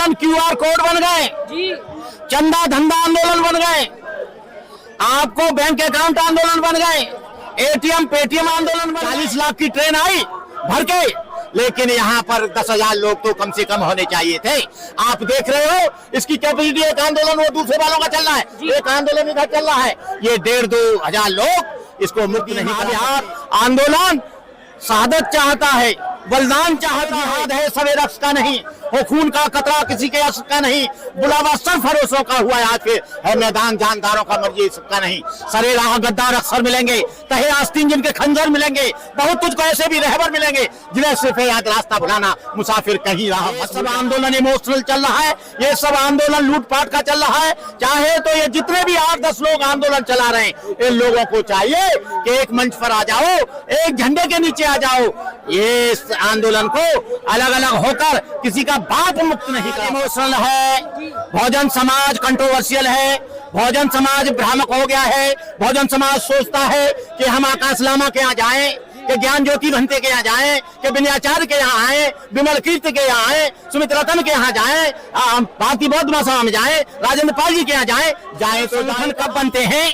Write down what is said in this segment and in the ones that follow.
आंदोलन QR code बन गए, चंदा धंधा आंदोलन बन गए, आपको बैंक अकाउंट आंदोलन बन गए, एटीएम पेटीएम आंदोलन बन गए। 40 लाख की ट्रेन आई भर के, लेकिन यहाँ पर 10,000 लोग तो कम से कम होने चाहिए थे। आप देख रहे हो इसकी कैपेसिटी, एक आंदोलन वो दूसरे वालों का चल रहा है, एक आंदोलन इधर चल रहा है, ये 1,500-2 हजार लोग इसको मुक्त नहीं कर रहे। आंदोलन शहादत चाहता है, बलिदान चाहता है, सवे रक्स का नहीं हो, खून का कतरा किसी के यश का नहीं, बुलावा सर फरोशों का हुआ आज के है मैदान, जानदारों का मर्जी सबका नहीं। सरे राह गद्दार अक्सर मिलेंगे, तहे आस्तीन जिनके खंजर मिलेंगे, बहुत तुझको ऐसे भी रहबर मिलेंगे जिन्हें सिर्फ याद रास्ता भुलाना, मुसाफिर कहीं राह। ये सब आंदोलन इमोशनल चल रहा है, ये सब आंदोलन लूटपाट का चल रहा है। चाहे तो ये जितने भी 8-10 लोग आंदोलन चला रहे हैं, इन लोगों को चाहिए कि एक मंच पर आ जाओ, एक झंडे के नीचे आ जाओ। ये इस आंदोलन को अलग अलग होकर किसी का बाप मुक्त नहीं कर। इमोशनल है, बहुजन समाज कंट्रोवर्शियल है, बहुजन समाज भ्रामक हो गया है, बहुजन समाज सोचता है कि हम आकाश लामा के यहाँ जाएं, कि ज्ञान ज्योति भंते के यहाँ जाएं, कि विनयाचार्य के यहाँ आए, विमल कीर्ति के यहाँ आए, सुमित रतन के यहाँ जाएं, भारती बौद्ध महासभा में जाएं, राजेंद्र पाल जी के यहाँ जाएं तो धन कब बनते हैं?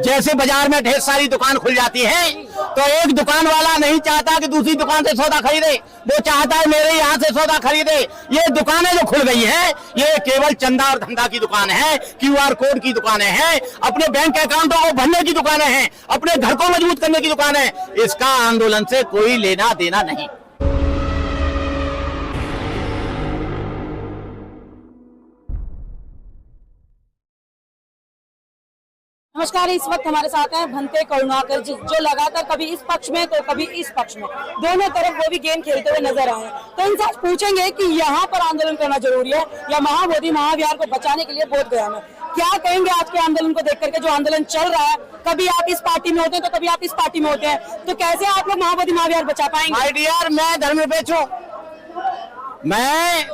जैसे बाजार में ढेर सारी दुकान खुल जाती है तो एक दुकान वाला नहीं चाहता कि दूसरी दुकान से सौदा खरीदे, वो चाहता है मेरे यहाँ से सौदा खरीदे। ये दुकानें जो खुल गई हैं, ये केवल चंदा और धंधा की दुकान है, क्यूआर कोड की दुकानें हैं, अपने बैंक अकाउंटों को भरने की दुकानें हैं, अपने घर को मजबूत करने की दुकान है। इसका आंदोलन से कोई लेना देना नहीं। नमस्कार, इस वक्त हमारे साथ हैं भंते करुणाकर जी, जो लगातार कभी इस पक्ष में तो कभी इस पक्ष में, दोनों तरफ वो भी गेम खेलते हुए नजर आए। तो इनसे आज पूछेंगे कि यहाँ पर आंदोलन करना जरूरी है या महाबोधि महाविहार को बचाने के लिए बोध गया में। क्या कहेंगे आज के आंदोलन को देख करके, जो आंदोलन चल रहा है, कभी आप इस पार्टी में होते हैं तो कभी आप इस पार्टी में होते हैं, तो कैसे आप लोग महाबोधि महाविहार बचा पाएंगे? माय डियर, मैं धर्मनिरपेक्ष हूं, मैं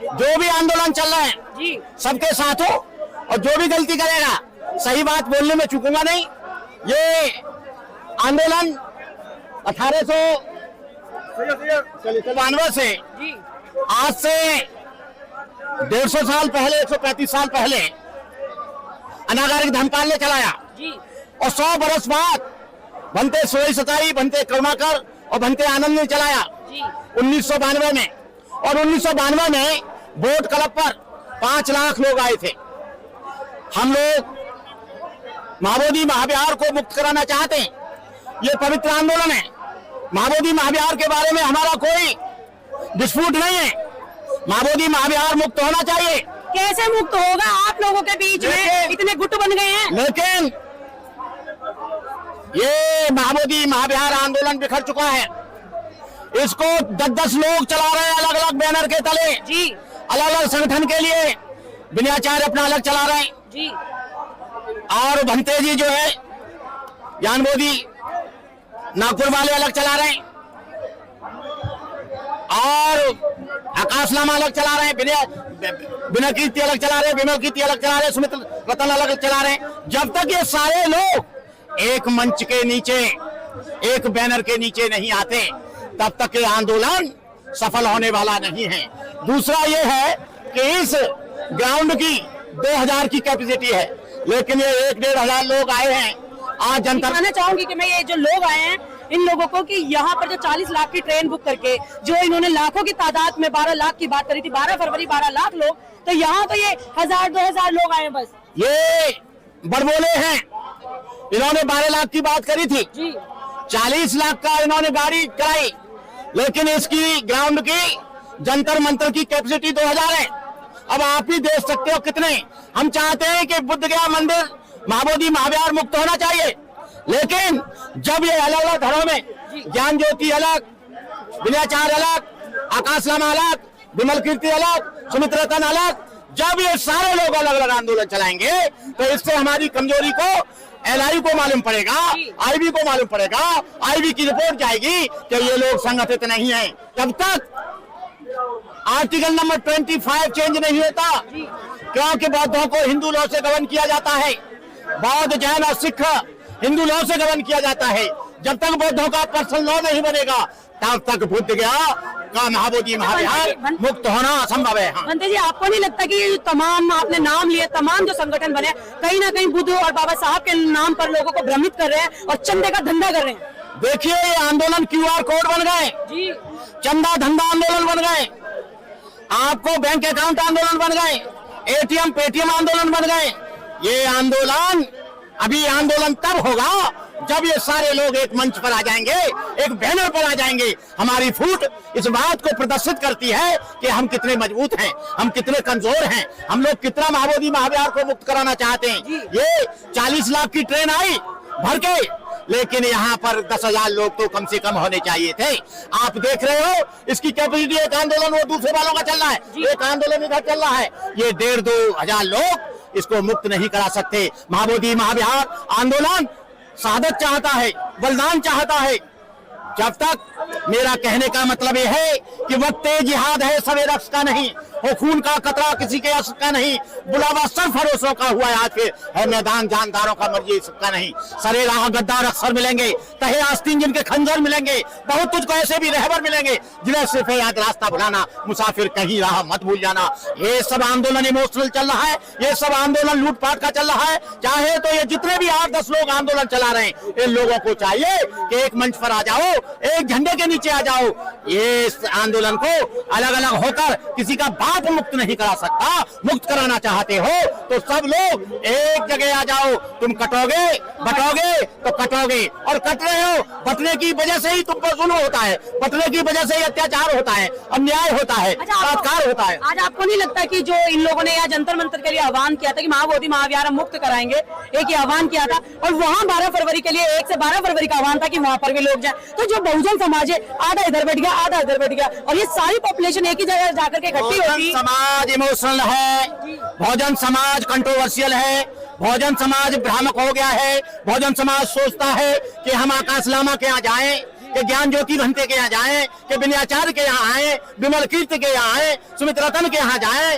जो भी आंदोलन चल रहा है जी सबके साथ हूं, और जो भी गलती करेगा सही बात बोलने में चूकूंगा नहीं। ये आंदोलन 1892 से आज से 150 साल पहले, 135 साल पहले अनागारिक धर्मपाल ने चलाया, और 100 बरस बाद भंते सोई सताई, भंते करुणाकर और भंते आनंद ने चलाया 1992 में। और 1992 में बोट क्लब पर 5 लाख लोग आए थे। हम लोग महाबोधि महाविहार को मुक्त कराना चाहते हैं, ये पवित्र आंदोलन है। महाबोधि महाविहार के बारे में हमारा कोई डिस्प्यूट नहीं है, महाबोधि महाविहार मुक्त होना चाहिए। कैसे मुक्त होगा? आप लोगों के बीच में इतने गुट बन गए हैं। लेकिन ये महाबोधि महाविहार आंदोलन बिखर चुका है, इसको 10-10 लोग चला रहे हैं अलग अलग बैनर के तले जी, अलग अलग संगठन के लिए। विनयाचार्य अपना अलग चला रहे हैं जी, और भंते जी जो है ज्ञानबोधि नागपुर वाले अलग चला रहे हैं, और आकाश लामा अलग चला रहे हैं, विनय कीर्ति अलग चला रहे हैं, विमल कीर्ति अलग चला रहे हैं, सुमित रतन अलग चला रहे हैं। जब तक ये सारे लोग एक मंच के नीचे, एक बैनर के नीचे नहीं आते, तब तक ये आंदोलन सफल होने वाला नहीं है। दूसरा ये है कि इस ग्राउंड की 2000 की कैपेसिटी है, लेकिन ये 1-1.5 हजार लोग आए हैं। आज जनता, कहना चाहूंगी कि मैं ये जो लोग आए हैं इन लोगों को कि यहाँ पर जो 40 लाख की ट्रेन बुक करके जो इन्होंने लाखों की तादाद में 12 लाख की बात करी थी, 12 फरवरी 12 लाख लोग, तो यहाँ तो ये 1000-2000 लोग आए बस। ये बड़बोले हैं, इन्होंने 12 लाख की बात करी थी जी, 40 लाख का इन्होंने गाड़ी कराई, लेकिन इसकी ग्राउंड की जंतर मंतर की कैपेसिटी 2000 है। अब आप ही देख सकते हो कितने। हम चाहते हैं कि बुद्ध गया मंदिर महाबोधि महाविहार मुक्त होना चाहिए, लेकिन जब ये अलग अलग धर्मों में ज्ञान ज्योति अलग, विनयाचार्य अलग, आकाश लामा अलग, विमल कीर्ति अलग, सुमित रतन अलग, जब ये सारे लोग अलग अलग आंदोलन चलाएंगे तो इससे हमारी कमजोरी को एलआई को मालूम पड़ेगा, आईबी को मालूम पड़ेगा, आईबी की रिपोर्ट जाएगी कि ये लोग संगठित नहीं है। जब तक आर्टिकल नंबर 25 चेंज नहीं होता, क्योंकि बौद्धों को हिंदू लॉ से गवर्न किया जाता है, बौद्ध जैन और सिख हिंदू लॉ से गवर्न किया जाता है। जब तक बौद्धों का पर्सनल लॉ नहीं बनेगा तब तक बुद्ध गया का महाबोधि महाविहार मुक्त होना असंभव है। हाँ। भंते जी, आपको नहीं लगता कि ये तमाम आपने नाम लिए तमाम जो संगठन बने कहीं ना कहीं बुद्ध और बाबा साहब के नाम पर लोगों को भ्रमित कर रहे हैं और चंदे का धंधा कर रहे हैं? देखिए, ये आंदोलन QR कोड बन गए जी, चंदा धंधा आंदोलन बन गए, आपको बैंक अकाउंट आंदोलन बन गए, ATM पेटीएम आंदोलन बन गए। ये आंदोलन अभी आंदोलन तब होगा जब ये सारे लोग एक मंच पर आ जाएंगे, एक बैनर पर आ जाएंगे। हमारी फूट इस बात को प्रदर्शित करती है कि हम कितने मजबूत हैं, हम कितने कमजोर हैं, हम लोग कितना महाबोधि महाविहार को मुक्त कराना चाहते हैं। ये 40 लाख की ट्रेन आई भर के, लेकिन यहाँ पर 10,000 लोग तो कम से कम होने चाहिए थे। आप देख रहे हो इसकी कैपेसिटी, एक आंदोलन वो दूसरे वालों का चल रहा है, एक आंदोलन इधर चल रहा है। ये 1,500-2 हजार लोग इसको मुक्त नहीं करा सकते। महाबोधि महाविहार आंदोलन शहादत चाहता है, बलिदान चाहता है। जब तक मेरा कहने का मतलब यह है कि वक्त जिहाद है सवे रक्स का नहीं, वो खून का कतरा किसी के अश्क का नहीं, बुलावा सरफरोशों का हुआ है आज फिर है मैदान जानदारों का मर्जी सबका नहीं। सरे राह गद्दार अक्सर मिलेंगे, तहे आस्तीन जिनके खंजर मिलेंगे, बहुत तुझको ऐसे भी रहबर मिलेंगे जिन्हें सिर्फ याद रास्ता भुलाना, मुसाफिर कहीं राह मत भूल जाना। ये सब आंदोलन इमोशनल चल रहा है, ये सब आंदोलन लूटपाट का चल रहा है। चाहे तो ये जितने भी 8-10 लोग आंदोलन चला रहे हैं, इन लोगों को चाहिए कि एक मंच पर आ जाओ, एक झंडे के नीचे आ जाओ। ये इस आंदोलन को अलग अलग होकर किसी का बाप मुक्त नहीं करा सकता। मुक्त कराना चाहते हो तो सब लोग एक जगह आ जाओ। तुम कटोगे बटोगे तो कटोगे, और कट रहे हो, बटने की वजह से ही तुम पर जुल्म होता है, बटने की वजह से ही अत्याचार होता है, अन्याय होता है, बलात्कार होता है। आज आपको नहीं लगता कि जो इन लोगों ने यहाँ जंतर मंतर के लिए आह्वान किया था कि महाबोधि महाविहार हम मुक्त कराएंगे, एक ही आह्वान किया था, और वहाँ 12 फरवरी के लिए 1 से 12 फरवरी का आह्वान था कि वहाँ पर भी लोग जाए, तो जो बहुजन समाज है आधा इधर बैठ गया आधा इधर बैठ गया, और ये सारी पॉपुलेशन एक ही जगह जाकर के इकट्ठी होगी। समाज इमोशनल है, बहुजन समाज कंट्रोवर्शियल है, बहुजन समाज भ्रामक हो गया है। बहुजन समाज सोचता है कि हम आकाश लामा के यहाँ जाएं, कि ज्ञान ज्योति घंटे के यहाँ जाएं, कि विनयाचार्य के यहाँ आए, विमल कीर्ति के यहाँ आए, सुमित रतन के यहाँ जाएं,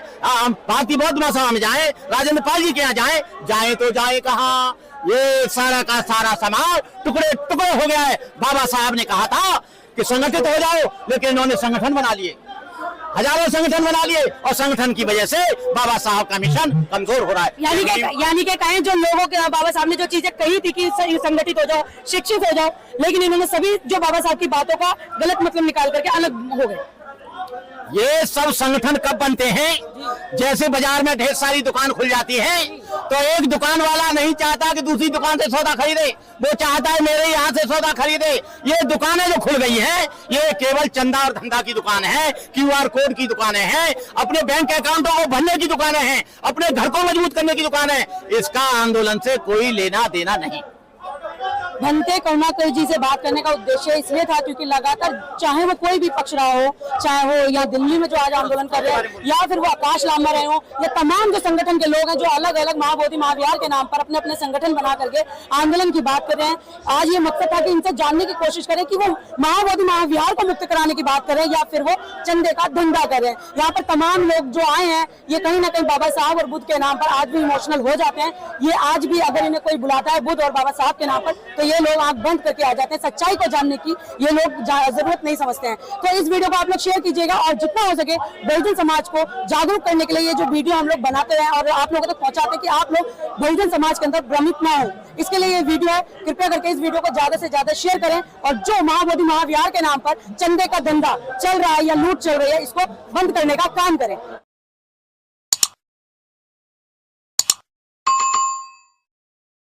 भारतीय बौद्ध महासभा में जाएं, राजेंद्र पाल जी के यहाँ जाएं तो जाए कहाँ? ये सारा का सारा समाज टुकड़े टुकड़े हो गया है। बाबा साहब ने कहा था कि संगठित हो जाओ, लेकिन इन्होंने संगठन बना लिए, हजारों संगठन बना लिए, और संगठन की वजह से बाबा साहब का मिशन कमजोर हो रहा है। यानी कि कहें जो लोगों के बाबा साहब ने जो चीजें कही थी कि संगठित हो जाओ, शिक्षित हो जाओ, लेकिन इन्होंने सभी जो बाबा साहब की बातों का गलत मतलब निकाल करके अलग हो गए। ये सब संगठन कब बनते हैं? जैसे बाजार में ढेर सारी दुकान खुल जाती है तो एक दुकान वाला नहीं चाहता कि दूसरी दुकान से सौदा खरीदे, वो चाहता है मेरे यहाँ से सौदा खरीदे। ये दुकानें जो खुल गई हैं, ये केवल चंदा और धंधा की दुकान है, QR कोड की दुकानें हैं, अपने बैंक अकाउंटों को भरने की दुकानें हैं, अपने घर को मजबूत करने की दुकान है। इसका आंदोलन से कोई लेना देना नहीं। भंते करुणाकर जी से बात करने का उद्देश्य इसलिए था क्योंकि लगातार चाहे वो कोई भी पक्ष रहा हो, चाहे वो यहाँ दिल्ली में जो आज आंदोलन कर रहे हैं या फिर वो आकाश लांबा रहे हो, या तमाम जो संगठन के लोग हैं जो अलग अलग महाबोधि महाविहार के नाम पर अपने अपने संगठन बना करके आंदोलन की बात कर रहे हैं। आज ये मकसद था कि इनसे जानने की कोशिश करें कि वो महाबोधि महाविहार को मुक्त कराने की बात करें या फिर वो चंदे का धंधा करें। यहाँ पर तमाम लोग जो आए हैं ये कहीं ना कहीं बाबा साहब और बुद्ध के नाम पर आज भी इमोशनल हो जाते हैं। ये आज भी अगर इन्हें कोई बुलाता है बुद्ध और बाबा साहब के नाम पर तो ये लोग आंख बंद करके आ जाते हैं। सच्चाई को जानने की ये लोग जरूरत नहीं समझते हैं। तो इस वीडियो को आप लोग शेयर कीजिएगा और जितना हो सके बहुजन समाज को जागरूक करने के लिए ये जो वीडियो हम लोग बनाते हैं और आप लोगों तक पहुंचाते हैं कि आप लोग बहुजन समाज के अंदर भ्रमित ना हो, इसके लिए ये वीडियो है। कृपया करके इस वीडियो को ज्यादा से ज्यादा शेयर करें और जो महाबोधि महाविहार के नाम पर चंदे का धंधा चल रहा है या लूट चल रही है इसको बंद करने का काम करें।